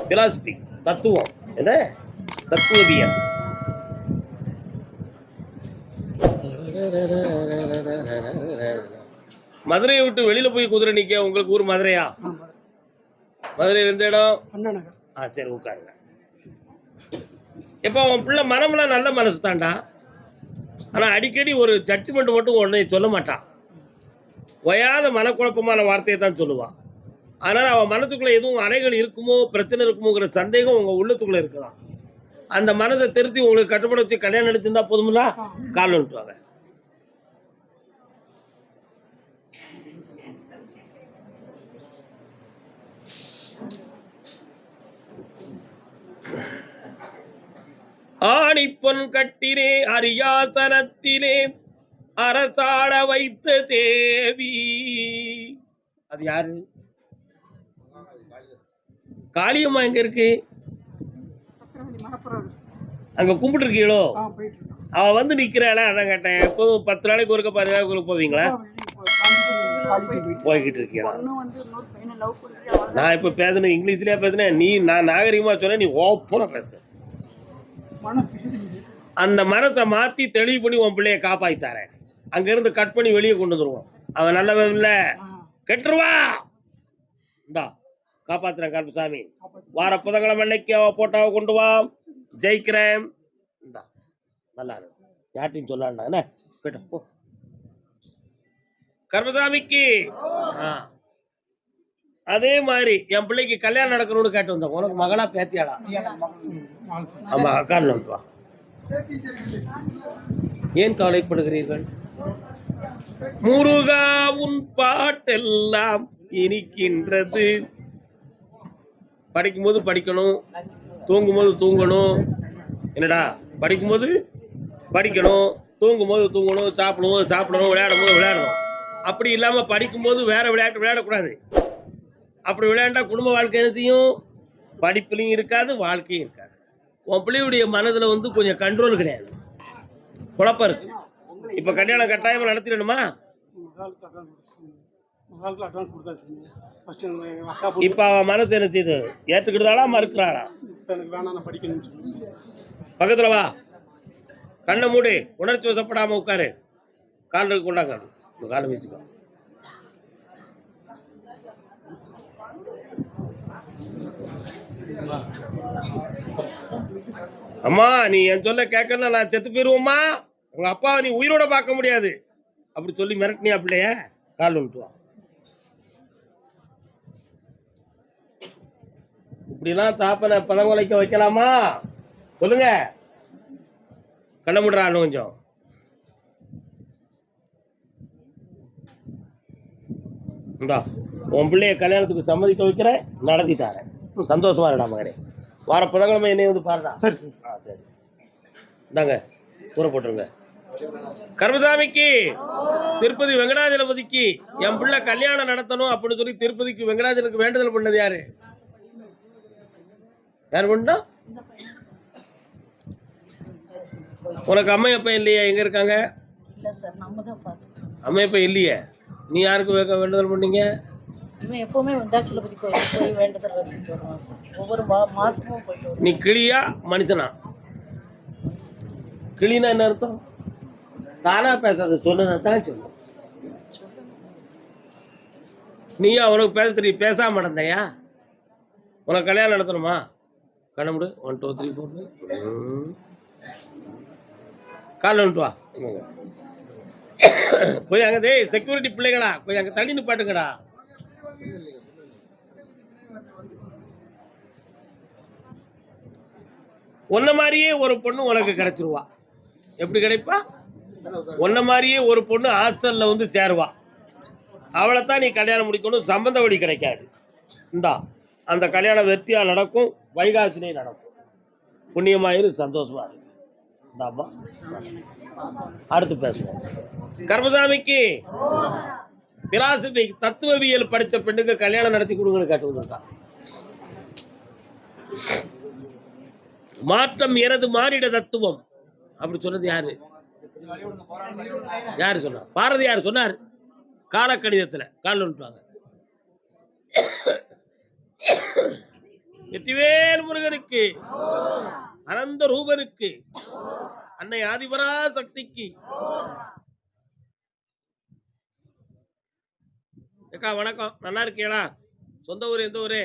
Philosophy தத்துவம் என்ன தத்துவவியல். மதுரையை விட்டு வெளியில போய் குதிரை நிக்க. உங்களுக்கு ஊர் மதுரையா? மதுரையில் எந்த இடம்? சரி உட்காருங்க. இப்போ உன் பிள்ளை மனம்லாம் நல்ல மனசு தான்டா. ஆனா அடிக்கடி ஒரு ஜட்ஜ்மெண்ட் மட்டும் உடனே சொல்ல மாட்டான். ஓயாத மனக்குழப்பமான வார்த்தையை தான் சொல்லுவான். அதனால அவன் மனத்துக்குள்ள எதுவும் அறைகள் இருக்குமோ, பிரச்சனை இருக்குமோங்கிற சந்தேகம் உங்க உள்ளத்துக்குள்ள இருக்கலாம். அந்த மனதை திருத்தி உங்களுக்கு கட்டுப்பட வச்சு கல்யாணம் எடுத்திருந்தா போதும்ல. கால் வந்துட்டுவாங்க. ஆணி பொன் கட்டினே அரியாசனத்திலே அரசாட வைத்த தேவி. அது யாரு? காளியம்மா எங்க இருக்கு? அங்க கும்பிட்டு இருக்கீங்களோ? அவ வந்து நிக்கிறாள, அதான் கேட்டேன். எப்போதும் 10 நாளைக்கு ஒருக்க 10 நாளைக்கு ஒருக்க போவீங்களா? போய்கிட்டு இருக்கீங்களா? நான் இப்ப பேசுனேன் இங்கிலீஷ்லயே பேசுனேன். நான் நாகரிகமா சொன்னேன், நீ ஓப்பனா பேசுன. அந்த மரத்தை மாத்தி தெளிவு பண்ணி உன் பிள்ளைய காப்பாத்தாரேன். அங்க இருந்து கட் பண்ணி வெளியே கொண்டு வந்துருவோம். அவன் நல்லவன் இல்ல, கெட்டுருவா. இந்தா காப்பாத்துறேன் கருப்பசாமி. வார புதன்கிழமை அன்னைக்கு அவ போட்டாவை கொண்டு வா. ஜெயிக்கிறேன். இந்தா நல்லா இருக்கு. யார்ட்டையும் சொல்லாண்டா என்ன கேட்ட கருப்பசாமிக்கு. அதே மாதிரி என் பிள்ளைக்கு கல்யாணம் நடக்கணும்னு கேட்டு வந்தோம். உனக்கு மகளா பேத்தியாடா? ஆமா அக்கால் வா. ஏன் கவலைப்படுகிறீர்கள்? முருகா உன் பாட்டெல்லாம் இனிக்கின்றது. படிக்கும்போது படிக்கணும், தூங்கும்போது தூங்கணும். என்னடா படிக்கும்போது படிக்கணும், தூங்கும்போது தூங்கணும், சாப்பிடும்போது சாப்பிடணும், விளையாடும் போது விளையாடணும். அப்படி இல்லாமல் படிக்கும்போது வேற விளையாட்டு விளையாடக்கூடாது. அப்படி விளையாண்டா குடும்ப வாழ்க்கை என்ன செய்யும்? படிப்புலையும் இருக்காது, வாழ்க்கையும் இருக்காது. உன் பிள்ளையுடைய மனதில் வந்து கொஞ்சம் கண்ட்ரோல் கிடையாது, குழப்பம் இருக்கு. இப்போ கல்யாணம் கட்டாயமாக நடத்திடணுமா? இப்ப அவன் மனசு என்ன செய்யுது? ஏத்துக்கிட்டாளா மறுக்கிறாளா? பக்கத்துல வா, கண்ணை மூடி, உணர்ச்சி வசப்படாம உட்காரு. கால் கொண்டாங்க, காலை வீச்சுக்கோ. அம்மா நீ என் சொல்ல கேட்கல, நான் செத்து போயிருவோம்மா. உங்க அப்பாவை நீ உயிரோட பார்க்க முடியாது அப்படி சொல்லி மிரட்டினியா பிள்ளைய? கால் வந்துட்டு வா. இப்படிலாம் தாப்பனை பழங்குலைக்க வைக்கலாமா? சொல்லுங்க. கண்ண முடுறான்னு கொஞ்சம். இந்தா உன் பிள்ளைய கல்யாணத்துக்கு சம்மதிக்க வைக்கிறேன், நடத்திட்டாரேன். சந்தோஷமா இருடா மகனே. வார புதன்கிழமை என்னை வந்து பாருடா. சரி சரி இந்தாங்க தூர போட்டுருங்க. கருப்பசாமிக்கு திருப்பதி வெங்கடாஜலபதிக்கு என் பிள்ளை கல்யாணம் நடத்தணும் அப்படின்னு சொல்லி திருப்பதிக்கு வெங்கடாஜலுக்கு வேண்டுதல் பண்ணது யாரு? யார் பண்ணா? உனக்கு அம்மா அப்பா இல்லையா? எங்க இருக்காங்க? அம்மா அப்பா இல்லையே. நீ யாருக்கு வேண்டுதல் பண்ணீங்க? எப்பவுமே வெங்கடாஜலபதி கோயிலுக்கு போய் வேண்டுதல் வச்சுட்டு வருவான் சார். ஒவ்வொரு மாசமும் போயிட்டு. நீ கிளியா மனுஷனா? கிளினா என்ன அர்த்தம்? தானா பேசாத, சொன்னதான் சொல்லு. நீயா உனக்கு பேச தெரியும், பேசாம நடந்தையா? உனக்கு கல்யாணம் நடத்தணுமா? கண்ணமுடு. 1 2 3 4 கால் வந்துட்டு வா. போய் அங்கே செக்யூரிட்டி பிள்ளைகளா போய் அங்கே தள்ளி நிப்பாட்டுங்கடா. உன்ன மாதிரியே ஒரு பொண்ணு உனக்கு கிடைச்சிருவா. எப்படி கிடைப்பா? உன்ன மாதிரியே ஒரு பொண்ணு ஹாஸ்டல்ல வந்து சேருவா. அவளைத்தான் நீ கல்யாணம் முடிக்கணும். சம்பந்த வழி கிடைக்காது. இந்தா அந்த கல்யாணம் வெற்றியா நடக்கும், வைகாசிலே நடக்கும். புண்ணியமாயிரு, சந்தோஷமா இருக்கு. இந்தாம்மா அடுத்து பேசுவோம். கருப்பசாமிக்கு பிலாசபி தத்துவவியல் படித்த பெண்ணுக்கு கல்யாணம் நடத்தி கொடுங்கன்னு கேட்டுருக்கான். மாற்றம் எனது மானிட தத்துவம் அப்படி சொன்னது யாரு? யாரு சொன்னார்? பாரதியார் சொன்னார். காலக்கணிதத்தில் கால் வந்துட்டாங்க. வெற்றிவேல் முருகனுக்கு, அனந்த ரூபனுக்கு, அன்னை ஆதிபரா சக்திக்கு. அக்கா வணக்கம், நல்லா இருக்கீங்களா? சொந்த ஊர் எந்த ஊரு?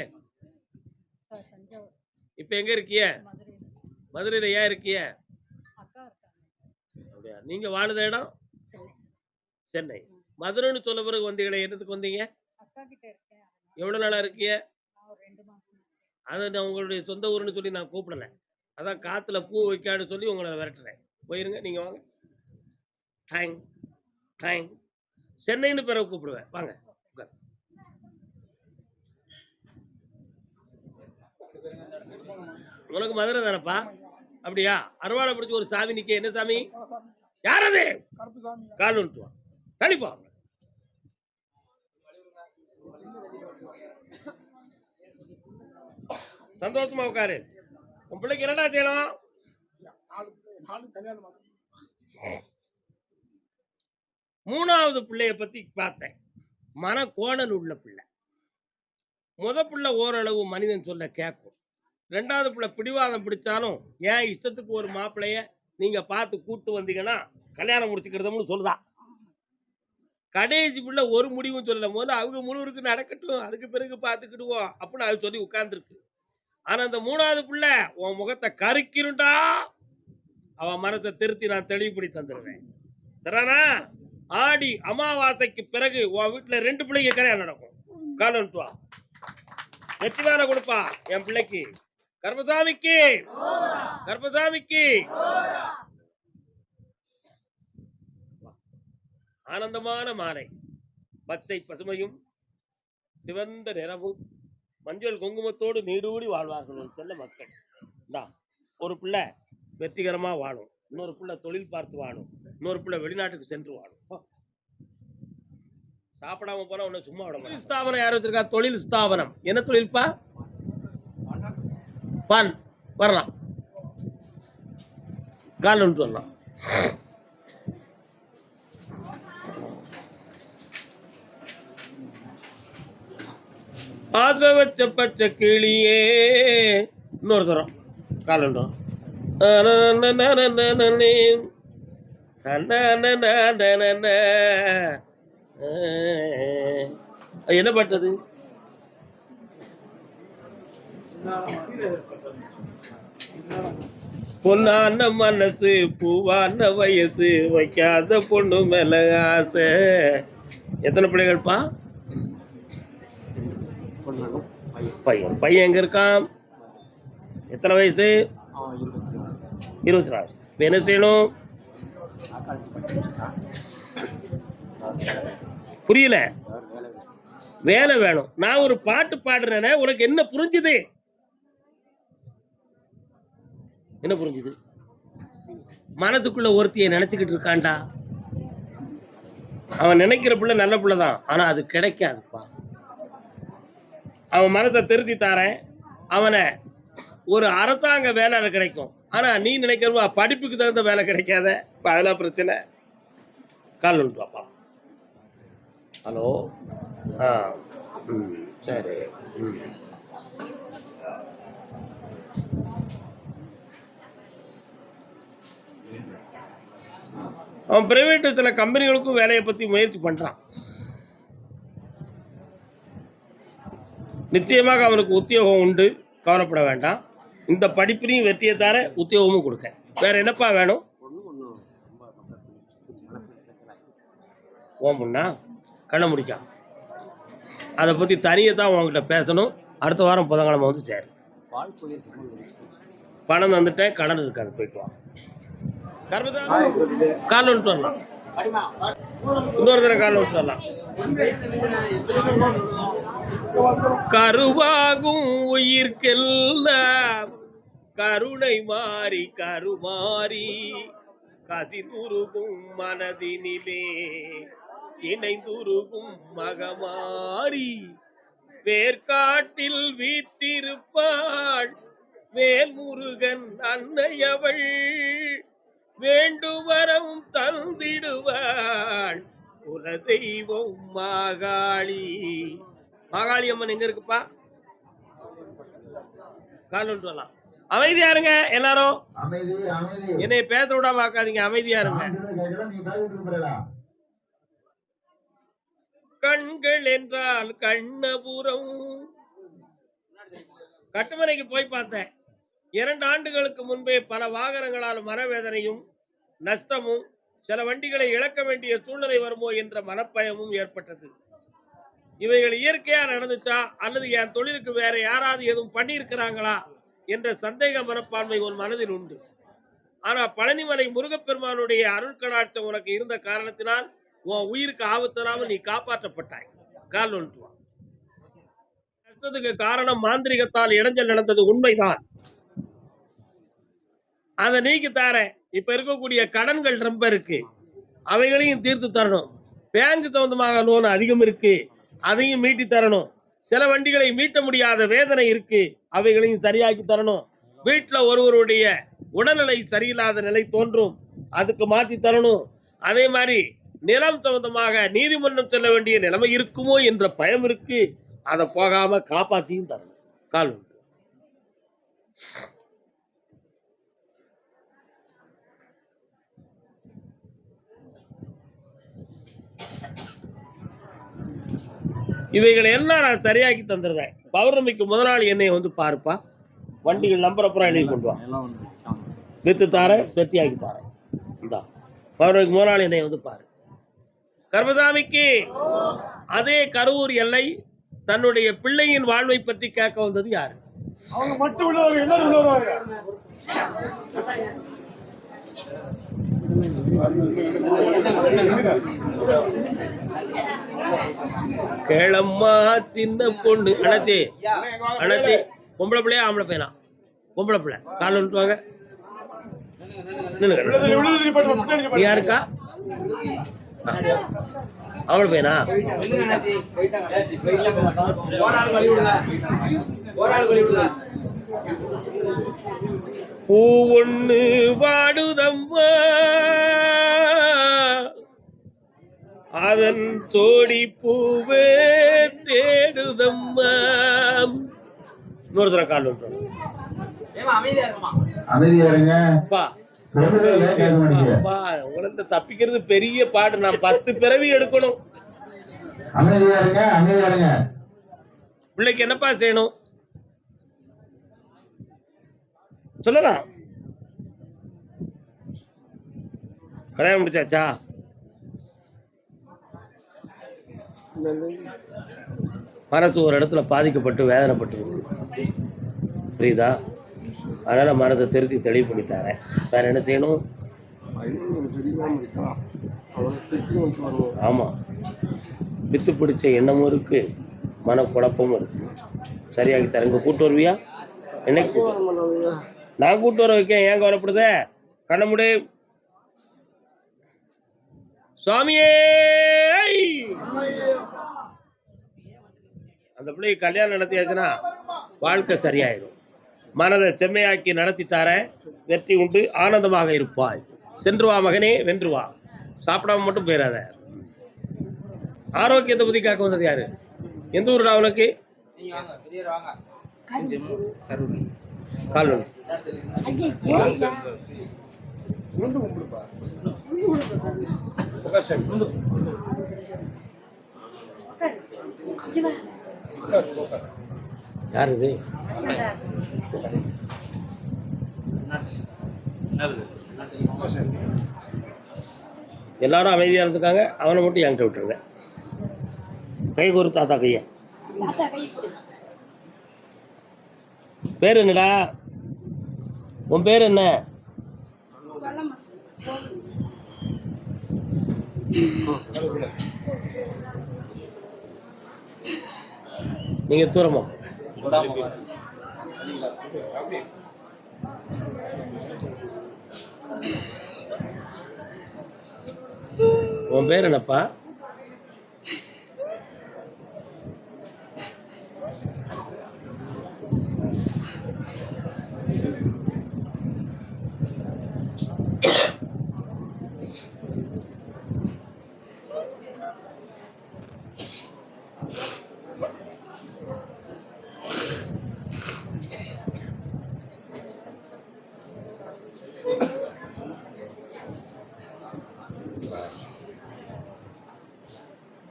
இப்ப எங்க இருக்கிய? மதுரையில. ஏன் இருக்கிய? அப்படியா? நீங்க வாழுத இடம் சென்னை. மதுரைன்னு சொல்ல பிறகு வந்தீங்களே, என்னத்துக்கு வந்தீங்க? எவ்வளவு நாளா இருக்கிய? அதை நான் உங்களுடைய சொந்த ஊருன்னு சொல்லி நான் கூப்பிடல. அதான் காத்துல பூ வைக்கான்னு சொல்லி உங்களை விரட்டுறேன். போயிருங்க, நீங்க வாங்க. டைம் டைம் சென்னைன்னு பிறகு கூப்பிடுவேன். வாங்க உட்காரு. உனக்கு மதுரை தானப்பா? அப்படியா? அருவாளை பிடிச்சி ஒரு சாமி நிக்க. என்ன சாமி? யாரது? கால் வந்துட்டு வா, தள்ளிப்பா. சந்தோஷமா உட்காரு. உன் பிள்ளைக்கு என்னடா செய்யணும்? மூணாவது பிள்ளைய பத்தி பார்த்தேன். மன கோணல் உள்ள பிள்ளை. முத பிள்ளை ஓரளவு மனிதன் சொல்ல கேட்கும். ரெண்டாவது பிள்ளை பிடிவாதம் பிடிச்சாலும் ஏன் இஷ்டத்துக்கு ஒரு மாப்பிள்ளைய நீங்க பார்த்து கூட்டு வந்தீங்கன்னா கல்யாணம் முடிச்சுக்கிறதும்னு சொல்லுதான். கடைசி பிள்ளை ஒரு முடிவும் சொல்லல. முதல்ல அவங்க முழுவருக்கு நடக்கட்டும், அதுக்கு பிறகு பார்த்துக்கிடுவோம் அப்படின்னு அது சொல்லி உட்கார்ந்துருக்கு. ஆனா அந்த மூணாவது பிள்ளை உன் முகத்தை கருக்கிருண்டா, அவன் மனத்தை திருத்தி நான் தெளிவுபடி தந்துடுவேன். சரிண்ணா? ஆடி அமாவாசைக்கு பிறகு உன் வீட்டுல 2 பிள்ளைங்க கல்யாணம் நடக்கும். காலன்ட்டு வா, வெற்றி வேலை கொடுப்பா என் பிள்ளைக்கு. கர்மசாமிக்கு, கர்மசாமிக்கு. ஆனந்தமான மாலை, பச்சை பசுமையும் சிவந்த நிறமும் மஞ்சள் குங்குமத்தோடு நீடூடி வாழ்வார்கள் செல்ல மக்கள். ஒரு பிள்ளை வெற்றிகரமா வாழும், இன்னொரு பிள்ளை தொழில் பார்த்து வாழும், இன்னொரு பிள்ளை வெளிநாட்டுக்கு சென்று வாழும். சாப்பிடாம போனா உன்னை சும்மா விட மாட்டேன். ஸ்தாபனம் யார் வச்சிருக்கா? தொழில் ஸ்தாபனம். என்ன தொழில்ப்பா? பால் வரலாம், கால் ஒன்று வரலாம். ஆசை வச்ச பச்சை கிளியே. இன்னொரு தரம் கால் ஒன்று. என்ன பட்டது? பொன்னான மனசு பூவான வயசு வைக்காத பொண்ணு மேல ஆசை. எத்தனை பிள்ளைகள்ப்பா? பையன். பையன் எங்க இருக்கான்? எத்தனை வயசு? 24. இப்ப என்ன செய்யணும்? புரியல. வேலை வேணும். நான் ஒரு பாட்டு பாடுறேனே, உனக்கு என்ன புரிஞ்சுது? என்ன புரிஞ்சுது? மனதுக்குள்ள ஒருத்தியை நினைச்சுக்கிட்டு இருக்கான்டா. அவன் நினைக்கிற பிள்ளை நல்ல பிள்ளைதான், ஆனா அது கிடைக்காதுப்பா. அவன் மனத்தை திருத்தி தாரேன், அவனை ஒரு அரசாங்க வேலை கிடைக்கும். ஆனா நீ நினைக்கிறவா படிப்புக்கு தகுந்த வேலை கிடைக்காத. அதெல்லாம் பிரச்சனை. கால் ஒன்று பாப்பா. ஹலோ. சரி. அவன் பிரைவேட் சில கம்பெனிகளுக்கும் வேலையை பத்தி முயற்சி பண்றான். நிச்சயமாக அவனுக்கு உத்தியோகம் உண்டு, கவலைப்பட வேண்டாம். இந்த படிப்பினையும் வெற்றியை தர உத்தியோகமும் கொடுக்க. வேற என்னப்பா வேணும்? ஓமுன்னா கண்ண முடிக்கா. அதை பற்றி தனியை தான் உங்ககிட்ட பேசணும். அடுத்த வாரம் புதன்கிழமை வந்து சேரு. பணம் வந்துட்டேன், கடன் இருக்காது, போயிட்டு வா. கால் வந்துட்டு வரலாம், இன்னொரு தடவை கால் வந்துட்டு வரலாம். கருவாகும் உயிர்க்கெல்லாம் கருணை மாறி கருமாறி கசிந்துருகும் மனதினிலே இணைந்துருகும் மகமாரி வேர்காட்டில் வீற்றிருப்பாள் வேல்முருகன் அன்னையவள் வேண்டுவரம் தந்திடுவாள் குலதெய்வம் மாகாளி. மாகாளி அம்மன் எங்க இருக்குப்பா? கால் ஒன்று வரலாம். அமைதியா இருங்க எல்லாரும். அமைதி அமைதி. என்னை பேச விடாம ஆக்காதீங்க. அமைதியா இருங்க. கண்கள் என்றால் கண்ணபுரம். கட்டுமனைக்கு போய் பார்த்தேன். 2 ஆண்டுகளுக்கு முன்பே பல வாகனங்களால் மனவேதனையும் நஷ்டமும், சில வண்டிகளை இழக்க வேண்டிய சூழ்நிலை வருமோ என்ற மனப்பயமும் ஏற்பட்டது. இவைகள் இயற்கையா நடந்துச்சா அல்லது என் தொழிலுக்கு வேற யாராவது எதுவும் பண்ணியிருக்கிறாங்களா என்ற சந்தேக மனப்பான்மை உன் மனதில் உண்டு. ஆனா பழனிமலை முருகப்பெருமானுடைய அருள் கடாட்சம் உனக்கு இருந்த காரணத்தினால் உன் உயிருக்கு ஆபத்தராமல் நீ காப்பாற்றப்பட்டாய். கால் ஒன்று. கஷ்டத்துக்கு காரணம் மாந்திரிகத்தால் இடைஞ்சல் நடந்தது உண்மைதான். அதை நீக்கி தாரேன். இப்ப இருக்கக்கூடிய கடன்கள் ரொம்ப இருக்கு, அவைகளையும் தீர்த்து தரணும். பேங்க் சம்பந்தமாக லோன் அதிகம் இருக்கு, அதையும் மீட்டி தரணும். சில வண்டிகளை மீட்ட முடியாத வேதனை இருக்கு, அவைகளையும் சரியாக்கி தரணும். வீட்டுல ஒருவருடைய உடல்நிலை சரியில்லாத நிலை தோன்றும், அதுக்கு மாற்றி தரணும். அதே மாதிரி நிலம் சம்பந்தமாக நீதிமன்றம் செல்ல வேண்டிய நிலைமை இருக்குமோ என்ற பயம் இருக்கு, அதை போகாம காப்பாத்தியும் தரணும். கால் உண்டு. இவைகளை எல்லாம் நான் சரியாக்கி தந்துருந்தேன். பௌர்ணமிக்கு முதல் நாள் என்னை வந்து பாருப்பா, வண்டிகள் நம்பர் அப்புறம் எழுதி கொண்டு வா, வித்து தாரேன், வெத்தியாக்கி தாரேன். இந்தா பௌர்ணமிக்கு முதல் நாள் என்னை வந்து பாரு. கர்மசாமிக்கு அதே கரூர் எல்லை தன்னுடைய பிள்ளையின் வாழ்வை பற்றி கேட்க வந்தது யாரு? அவங்க மட்டும் உள்ளவங்க. கிளம்மா சின்ன பொண்ணு. அண்ணாச்சி அண்ணாச்சி, பொம்பளை பிள்ளையா ஆம்பளை பையனா? பொம்பளை பிள்ளை. கால் வந்துட்டு வாங்க. நீ யாருக்கா? ஆம்பளை பையனா? பூ ஒண்ணு வாடுதம்மா, அதன் தோடி பூவே தேடுதம்மா. இன்னொரு தடவை கால் வந்துடும். உங்கள்கிட்ட தப்பிக்கிறது பெரிய பாடு. நான் 10 பிறவி எடுக்கணும். பிள்ளைக்கு என்னப்பா செய்யணும் சொல்லலாம். கல்யாணம் முடிச்சாச்சா? மனசு ஒரு இடத்துல பாதிக்கப்பட்டு வேதனைப்பட்டு புரியுதா? அதனால மனசை திருத்தி தெளிவு பண்ணி தரேன். வேற என்ன செய்யணும்? ஆமா, வித்து பிடிச்ச எண்ணமும் இருக்கு, மனக்குழப்பமும் இருக்கு. சரியாகி தரேன். கூட்டு வருவியா? என்னைக்கு நான் கூட்டு வர வைக்கேன். ஏன் கவலைப்படுத? கண்ணமுடி சுவாமியே. அந்த பிள்ளைக்கு கல்யாணம் நடத்தியாச்சுன்னா வாழ்க்கை சரியாயிடும். மனதை செம்மையாக்கி நடத்தி தர, வெற்றி உண்டு, ஆனந்தமாக இருப்பாய். சென்று வா மகனே, வென்று வா. சாப்பிடாம மட்டும் போயிடாத. ஆரோக்கியத்தை பத்தி கேட்க வந்தது யாரு? எந்த ஊருடா உனக்கு? கால் யாரு இது? எல்லாரும் அமைதியா இருந்துக்காங்க. அவனை மட்டும் என்கிட்ட விட்டுருங்க. கை ஒரு தாத்தா கைய. பேர் என்னடா? உன் பேர் என்ன? நீங்க தூரமா உன் பேர் என்னப்பா?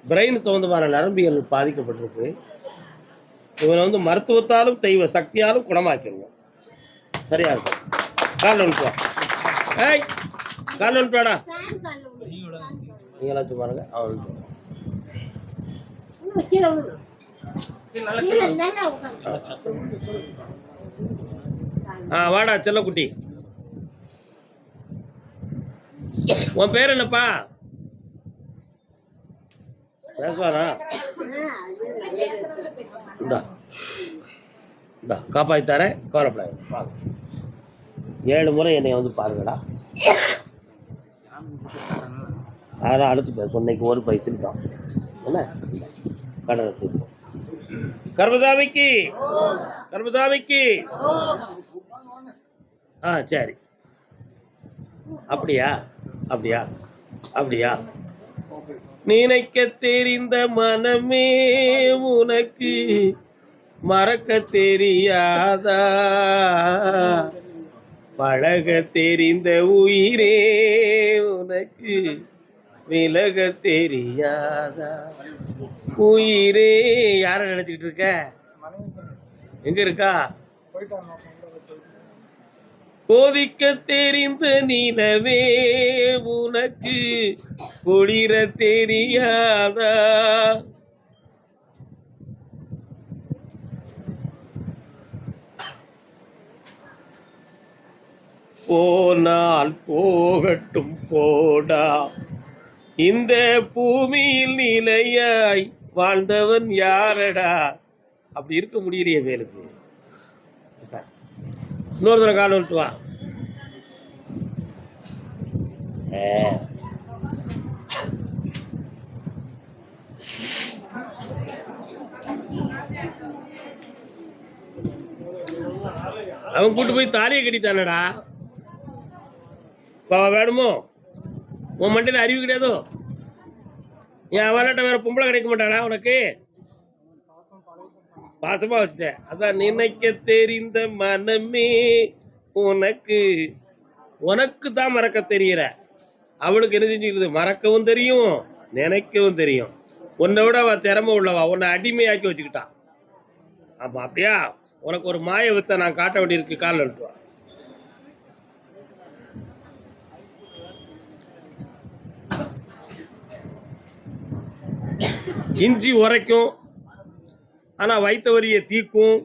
பிரெயின் சம்பந்தமான நரம்பியல் பாதிக்கப்பட்டிருக்கு. இவனை வந்து மருத்துவத்தாலும் தெய்வ சக்தியாலும் குணமாக்கிடுவோம். சரியா இருக்கும். கால் ஒன்று ஏய் கால் ஒன்று வாடா. நீங்களாச்சும் பாருங்க. அவன் வாடா செல்லக்குட்டி. உன் பேர் என்னப்பா? பேசுவாரா? இந்தா இந்தா காப்பாற்றித்தாரேன், கவலைப்படாது. 7 முறை என்னை வந்து பாருங்கடா. அதெல்லாம் அடுத்து பேச சொன்னைக்கு ஒரு பைத்தியம் தான் என்ன கடனை தீர்ப்போம். கர்மசாமிக்கு கர்மசாமிக்கு சரி. அப்படியா அப்படியா அப்படியா? நினைக்க தெரிந்த மனமே உனக்கு மறக்க தெரியாதா? பழக தெரிந்த உயிரே உனக்கு விலக தெரியாதா? உயிரே யார நினைச்சுக்கிட்டு இருக்க? எங்க இருக்கா? கோதிக்க தெரிந்த நிலவே உனக்கு குளிர தெரியாதா? போனால் போகட்டும் போடா, இந்த பூமியில் நிலையாய் வாழ்ந்தவன் யாரடா? அப்படி இருக்க முடியலையே வேலுக்கு. இன்னொரு தடவை கால் விட்டு வா. அவன் கூட்டு போய் தாலியை கட்டித்தானடா. வேணுமோ? உன் மண்டையில் அறிவு கிடையாதோ? என் அவளாட்ட வேற பொம்பளை கிடைக்க மாட்டானா உனக்கு? பாசமா வச்சுட்டேன். அதான் நினைக்க தெரிந்த மனமே உனக்கு உனக்கு தான் மறக்க தெரியற. அவளுக்கு என்ன செஞ்சுக்கிறது? மறக்கவும் தெரியும், நினைக்கவும் தெரியும். உன்னை விட அவள் திறமை உள்ளவா, உன்னை அடிமையாக்கி வச்சுக்கிட்டான். ஆமா அப்படியா? உனக்கு ஒரு மாய வித்தை நான் காட்ட வேண்டியிருக்கு. கால் அழுட்டுவா. இஞ்சி உரைக்கும், ஆனால் வயிற்று வலியை தீக்கும்.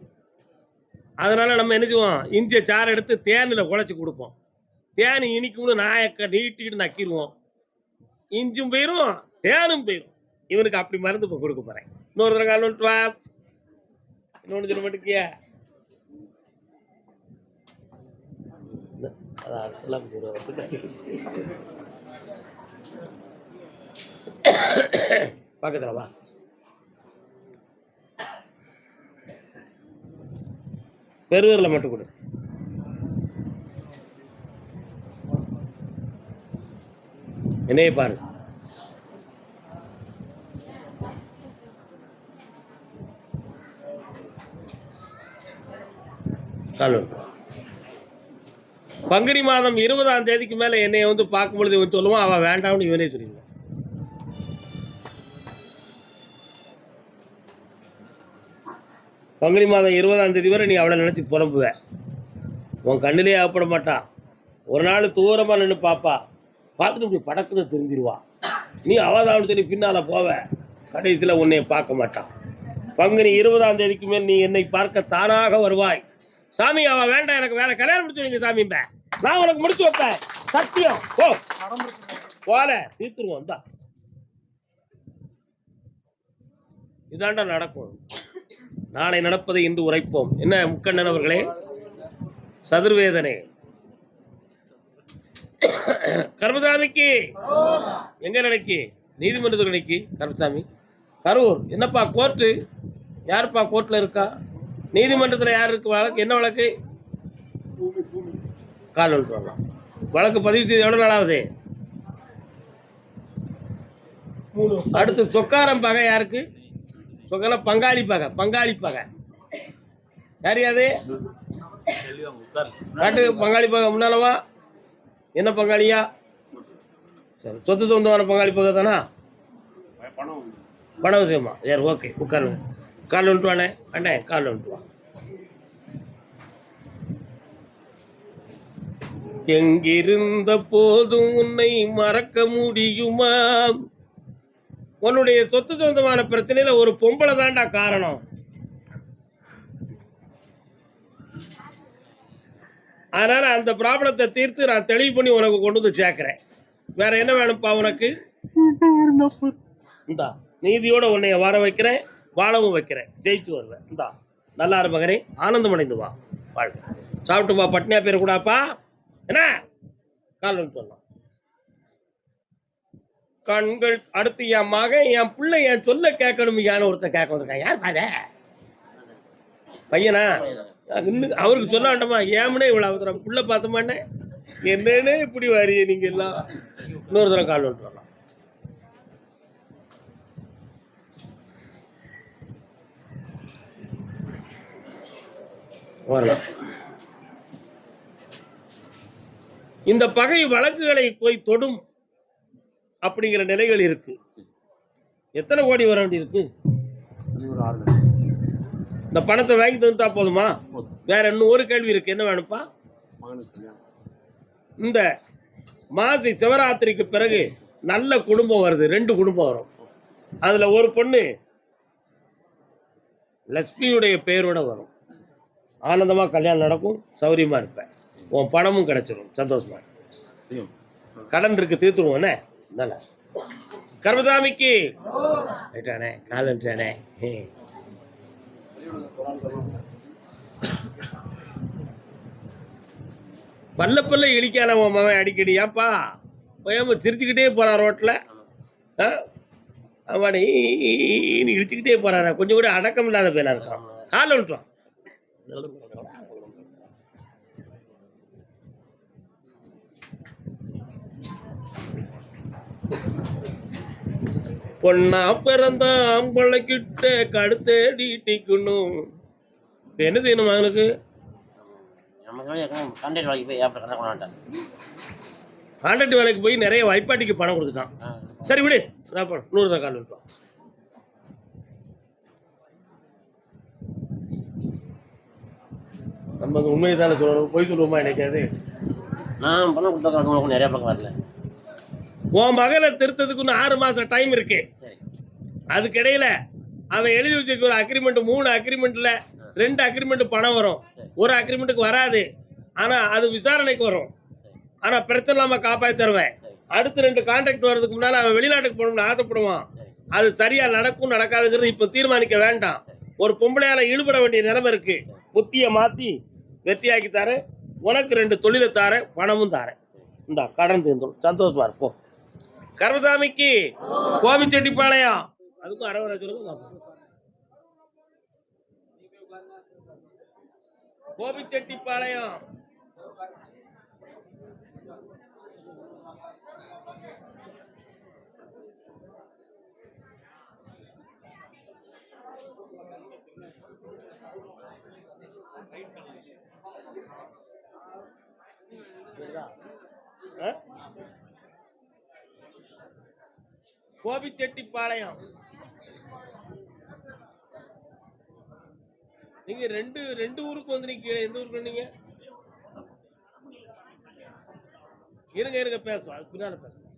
அதனால் நம்ம என்ன செய்வோம்? இஞ்சியை சாறு எடுத்து தேனில் குழச்சி கொடுப்போம். தேன் இனிக்கும்னு நாயக்க நீட்டிக்கிட்டு நக்கிடுவோம். இஞ்சும் போயிடும், தேனும் போயிடும். இவனுக்கு அப்படி மருந்து இப்போ கொடுக்க போகிறேன். இன்னொரு தடவை கால் வந்துட்டு வா. இன்னொன்று சொல்ல மாட்டேங்கியா? பக்கத்தில் வா. பெருவரில் மட்டும் கொடு. என்னையே பாரு. பங்குனி மாதம் 20ஆம் தேதிக்கு மேல என்னைய வந்து பார்க்கும் பொழுது இவன் சொல்லுவான், அவ வேண்டாம்னு இவனே சொல்லிடுவான். பங்குனி மாதம் 20ஆம் தேதி வரை நீ அவளை நினைச்சு புலம்புவ. உன் கண்ணிலே ஆகப்பட மாட்டான். ஒரு நாள் தூரமா நின்று பாப்பா, பார்த்துட்டு இப்படி படக்குன்னு திரும்பிடுவா. நீ அவதான்னு சொல்லி பின்னால போவ. கடைசியில் உன்னை பார்க்க மாட்டான். பங்குனி 20ஆம் தேதிக்கு மேல் நீ என்னை பார்க்க தானாக வருவாய். சாமி அவ வேண்டாம், எனக்கு வேற கல்யாணம் முடிச்சு வைங்க சாமி, நான் உனக்கு முடிச்சு வைப்பேன், சத்தியம். ஓ போல தீர்த்துருவோம் தான். இதாண்டா நடக்கும். நாளை நடப்பதை இன்று உரைப்போம். என்ன முக்கண்ணன் அவர்களே? சதுர்வேதனே கருமசாமிக்கு எங்க நினைக்கி? நீதிமன்றத்துக்கு நினைக்கி கருமசாமி. கரூர் என்னப்பா கோர்ட்டு? யாருப்பா கோர்ட்டில் இருக்கா? நீதிமன்றத்தில் யார் இருக்கு? வழக்கு என்ன வழக்கு? கால் வந்துட்டு வரலாம். வழக்கு பதிவு செய்து எவ்வளோ நாளாவது? அடுத்து சொக்காரம் பகை யாருக்கு? சொக்கார பங்காளி பகை. பங்காளி பகை யாரையாது காட்டு? பங்காளி பகை முன்னாலவா? என்ன பங்காளியா? சரி, சொத்து சொந்தமான பங்காளி பகை தானா? பண விஷயமா? சரி, ஓகே, உட்காருங்க. கால் வந்துட்டு வாண்ணே. அண்ணே, கால் வந்துட்டு வா. எங்கிருந்த போதும் உன்னை மறக்க முடியுமா? உன்னுடைய சொத்து சொந்தமான பிரச்சனையில ஒரு பொம்பளை தான்டா காரணம். அதனால அந்த ப்ராப்ளத்தை தீர்த்து நான் தெளிவு பண்ணி உனக்கு கொண்டு வந்து சேர்க்கிறேன். வேற என்ன வேணும்ப்பா உனக்கு? இந்தா, நீதியோட உன்னைய வர வைக்கிறேன், வாழவும் வைக்கிறேன், ஜெயிச்சு வருவேன். இந்தா, நல்லா இரு மகனே, ஆனந்தம் அடைந்து வா, வாழ். சாப்பிட்டு வா, பட்னியா பேர் கூடாப்பா. என்ன கால் சொல்லலாம். கண்கள் அடுத்து என் மகன், என் பிள்ளை என் சொல்ல கேட்கணும். யானை ஒருத்தன் கேட்க வந்திருக்கான். யார் பாத பையனா? இன்னும் அவருக்கு சொல்ல வேண்டாமா? ஏமுனே இவ்வளவு அவசரம்? புள்ள பார்த்தோமானே என்னன்னு இப்படி வாரிய நீங்க எல்லாம். இன்னொரு தரம் கால் வந்துட்டு வரலாம். வரலாம். இந்த பகை வழக்குகளை போய் தொடும் அப்படிங்கிற நிலைகள் இருக்கு. எத்தனை கோடி வர வேண்டி இருக்கு? இந்த பணத்தை வாங்கி தந்துட்டா போதுமா? வேற இன்னும் ஒரு கேள்வி இருக்கு. என்ன வேணும்ப்பா? இந்த மாசி சிவராத்திரிக்கு பிறகு நல்ல குடும்பம் வருது. 2 குடும்பம் வரும். அதுல ஒரு பொண்ணு லட்சுமியுடைய பெயரோட வரும். ஆனந்தமா கல்யாணம் நடக்கும், சௌரியமா இருப்பேன், உன் பணமும் கிடைச்சிடும், சந்தோஷமா. கடன் இருக்கு, தீர்த்துருவோண்ணே. நல்லா கர்மசாமிக்கு ரைட்டானே, கால் வந்துட்டானே. பல்ல பல்ல இழிக்கான உன் மகன் அடிக்கடி. ஏப்பா போயாம சிரிச்சுக்கிட்டே போறான் ரோட்ல. அவன் இழிச்சுக்கிட்டே போறான். கொஞ்சம் கூட அடக்கம் இல்லாத பேனா இருக்கான். கால் வந்துட்டான். பொண்ணா பிறந்த ஆம்பளை கிட்ட கடுத்தேடி டிக்கணும். என்ன செய்யணும் மகனுக்கு? கான்ட்ராக்ட் வேலைக்கு போய் நிறைய வைப்பாட்டிக்கு பணம் கொடுத்துட்டான். சரி விடு, 100 கால் விட்டுவான். நம்ம உண்மையை தானே சொல்லணும், போய் சொல்லுவோமா? என்னைக்காது நான் பணம் கொடுத்தா நிறைய பக்கம் வரல. உன் மகனை திருத்ததுக்கு 6 மாசம் டைம் இருக்கு. அதுக்கிடையில அவன் எழுதி வச்சிருக்க ஒரு அக்ரிமெண்ட், 3 அக்ரிமெண்ட்ல 2 அக்ரிமெண்ட் பணம் வரும், ஒரு அக்ரிமெண்ட்டுக்கு வராது. ஆனா அது விசாரணைக்கு வரும். ஆனா பிரச்சனை இல்லாம காப்பாற்றி தருவேன். அடுத்து 2 கான்ட்ராக்ட் வர்றதுக்கு முன்னால அவன் வெளிநாட்டுக்கு போகணும்னு ஆசைப்படுவான். அது சரியா நடக்கும் நடக்காதுங்கிறது இப்ப தீர்மானிக்க வேண்டாம். ஒரு பொம்பளையால ஈடுபட வேண்டிய நிலைமை இருக்கு. புத்திய மாத்தி வெற்றியாக்கி தார, உனக்கு 2 தொழிலை தார, பணமும் தார. இந்த கடன் தீர்ந்துடும், சந்தோஷமா இருப்போம். கர்மசாமிக்கு கோபிச்செட்டிப்பாளையம், அதுக்கும் 60 சொல்லுங்க. கோபிச்செட்டிப்பாளையம் கோபிச்செட்டிப்பாளையம். நீங்க ரெண்டு ஊருக்கு வந்து நீங்க எந்த ஊருக்கு நீங்க? இருங்க பேசுவோம், அது பின்னால பேசுவோம்.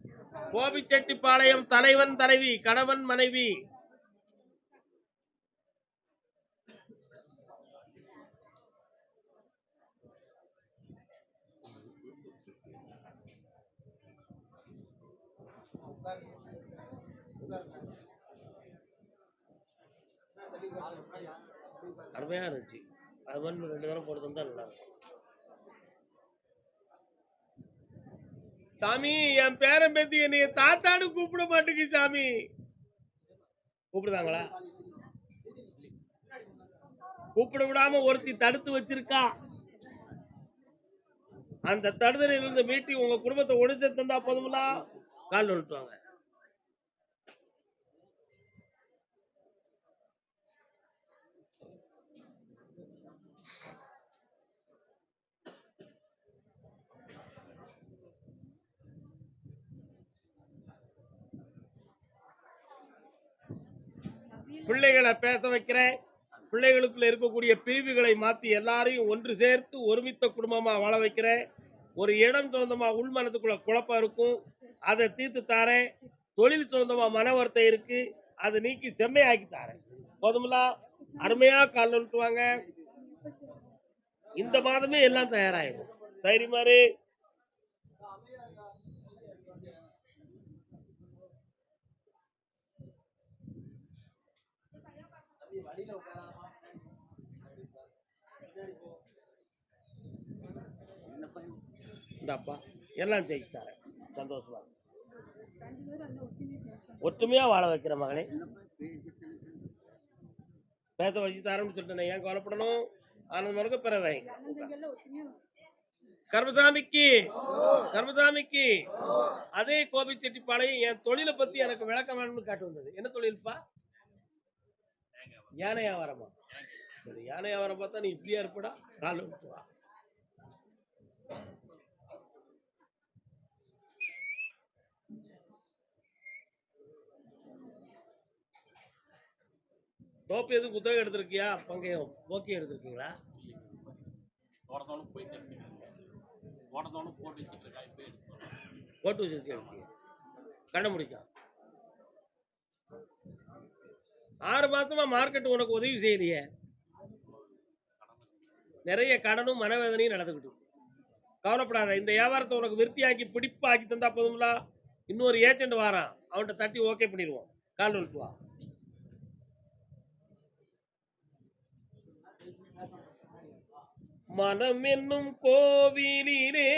கோபிச்செட்டிப்பாளையம் தலைவன் தலைவி, கணவன் மனைவி. அருமையா இருந்துச்சு. அது மாதிரி 2 தடவை போட்டு தந்தா நல்லா இருக்கும். சாமி, என் பேரன் பேத்தி என்னைய தாத்தான்னு கூப்பிட மாட்டேங்குது சாமி. கூப்பிடுதாங்களா? கூப்பிட விடாம ஒருத்தி தடுத்து வச்சிருக்கா. அந்த தடுதலில் இருந்து மீட்டி உங்க குடும்பத்தை ஒழிச்சு தந்தா போதுங்களா? கால் வந்துட்டுவாங்க. பிள்ளைகளை பேச வைக்கிறேன். பிள்ளைகளுக்குள்ள இருக்கக்கூடிய பிரிவுகளை மாத்தி எல்லாரையும் ஒன்று சேர்த்து ஒருமித்த குடும்பமா வாழ வைக்கிறேன். ஒரு இடம் சொந்தமா உள்மனத்துக்குள்ள குழப்பம் இருக்கும், அதை தீர்த்து தாரேன். தொழில் சொந்தமா மன வருத்தம் இருக்கு, அதை நீக்கி செம்மையாக்கி தாரேன். போதுங்களா? அருமையா கால் வாங்க. இந்த மாதமே எல்லாம் தயாராயிரும். தைரியமாரு. இந்தப்பா எல்லாம் ஜெயிச்சு தரேன். சந்தோஷமா ஒற்றுமையா வாழ வைக்கிற மகனே. பேச வச்சு தரேன்னு சொல்லிட்டேன், ஏன் கவலைப்படணும்? ஆனந்தமாக பிறவை. கர்மசாமிக்கு கர்மசாமிக்கு அதே கோபிச்செட்டிப்பாளையம் என் தொழிலை பத்தி எனக்கு விளக்கம் வேணும்னு காட்டு வந்தது. என்ன தொழில்ப்பா? யானை வியாபாரமா? சரி, யானை வியாபாரம் பார்த்தா நீ இப்படியா இருப்படா. கால் விட்டு வா. தோப்பு எதுவும் குத்தகை எடுத்திருக்கியா? பங்கையம் போக்கி எடுத்திருக்கீங்களா? போட்டு வச்சிருக்கீங்க. கண்ண முடிக்கும். 6 மாசமா மார்க்கெட் உனக்கு உதவி செய்யலையே. நிறைய கடனும் மனவேதனையும் நடந்துக்கிட்டு. கவலைப்படாத, இந்த வியாபாரத்தை உனக்கு விருத்தியாக்கி பிடிப்பாக்கி தந்தா போதும்ல. இன்னொரு ஏஜென்ட் வாரான், அவன்கிட்ட தட்டி ஓகே பண்ணிடுவோம். கால் விட்டு வா. மனம் என்னும் கோவிலிலே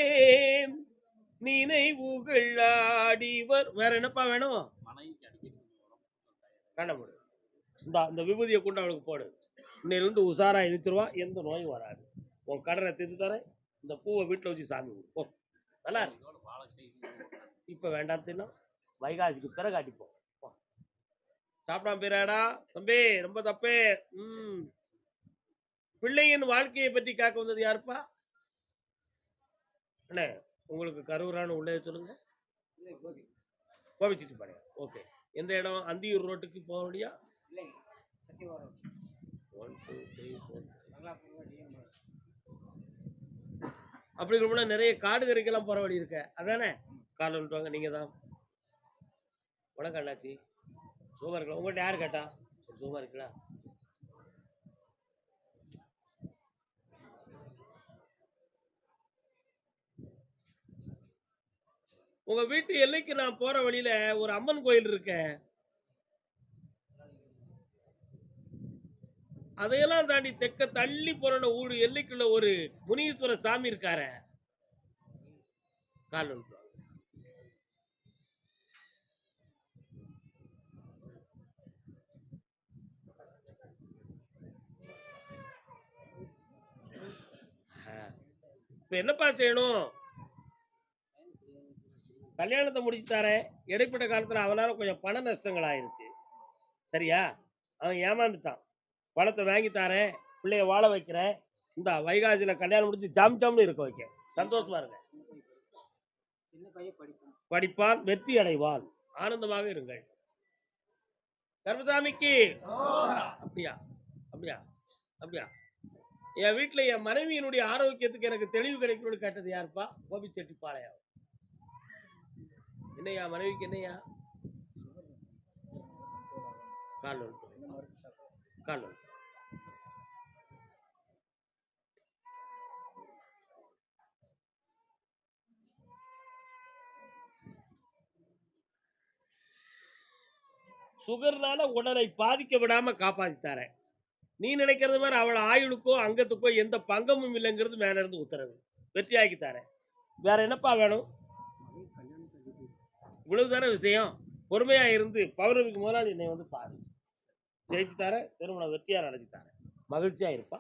நினைவுகள் ஆடிவர். வேற என்னப்பா வேணும்? கண்ணப்படு. இந்த விபூதியை கொண்டு அவளுக்கு போடு. இன்னிலிருந்து உஷாரா எதிர்த்துருவா, எந்த நோயும் வராது. உன் கடனை தீர்த்து தரேன். இந்த பூவை வீட்டில் வச்சு சாமி போ. நல்லா இருக்கு. இப்ப வேண்டாம், தின்னும் வைகாசிக்கு பிற காட்டிப்போம். சாப்பிடாம போயிடாடா தம்பி, ரொம்ப தப்பே. பிள்ளையின் வாழ்க்கையை பற்றி காக்க வந்தது யாருப்பா? அண்ணே, உங்களுக்கு கரூரான்னு உள்ளே சொல்லுங்க. கோபிச்செட்டிப்பாளையம். ஓகே. எந்த இடம்? அந்தியூர் ரோட்டுக்கு போக முடியா? 1 2 3 4. அப்படி ரொம்ப நிறைய காடு கரைக்கெல்லாம் போற வழி இருக்க, அதானே? கால் வந்துட்டுவாங்க. நீங்க தான். வணக்கம் அண்ணாச்சி, சுகமா இருக்கலாம். உங்கள்கிட்ட யாரு கேட்டா? சுகமா இருக்கலாம். உங்க வீட்டு எல்லைக்கு நான் போற வழியில ஒரு அம்மன் கோயில் இருக்க, அதையெல்லாம் தாண்டி தெற்க தள்ளி போற ஊடு எல்லைக்குள்ள ஒரு முனீஸ்வர சாமி இருக்கார. கால் இப்ப என்னப்பா செய்யணும்? கல்யாணத்தை முடிச்சு தரேன். இடைப்பட்ட காலத்துல அவனால கொஞ்சம் பண நஷ்டங்கள் ஆயிருக்கு. சரியா? அவன் ஏமாந்துட்டான். பணத்தை வாங்கி தரேன், பிள்ளைய வாழ வைக்கிறேன். இந்த வைகாசியில கல்யாணம் முடிச்சு ஜாம் ஜாம்னு இருக்க வைக்க. சந்தோஷமா இருங்க. படிப்பான், வெற்றி அடைவான். ஆனந்தமாக இருங்கள். கர்மசாமிக்கு அப்படியா அப்படியா அப்படியா? என் வீட்டுல என் மனைவியினுடைய ஆரோக்கியத்துக்கு எனக்கு தெளிவு கிடைக்கணும்னு கேட்டது யாருப்பா? கோபிச்செட்டிப்பாளையம். என்னையா மனைவிக்கு? என்னையா கால் கால் சுகர்னால உடலை பாதிக்க விடாம காப்பாத்தித்தாரேன். நீ நினைக்கிறது மாதிரி அவளை ஆயுளுக்கோ அங்கத்துக்கோ எந்த பங்கமும் இல்லைங்கிறது மேல இருந்து உத்தரவு. வெற்றியாக்கி தரேன். வேற என்னப்பா வேணும்? இவ்வளவுதானே விஷயம். பொறுமையா இருந்து பௌர்ணமிக்கு முதலாளி என்னை வந்து பாரு. ஜெயிச்சு தரேன். திருமணம் வெற்றியா நடத்தி தரேன். மகிழ்ச்சியா இருப்பா.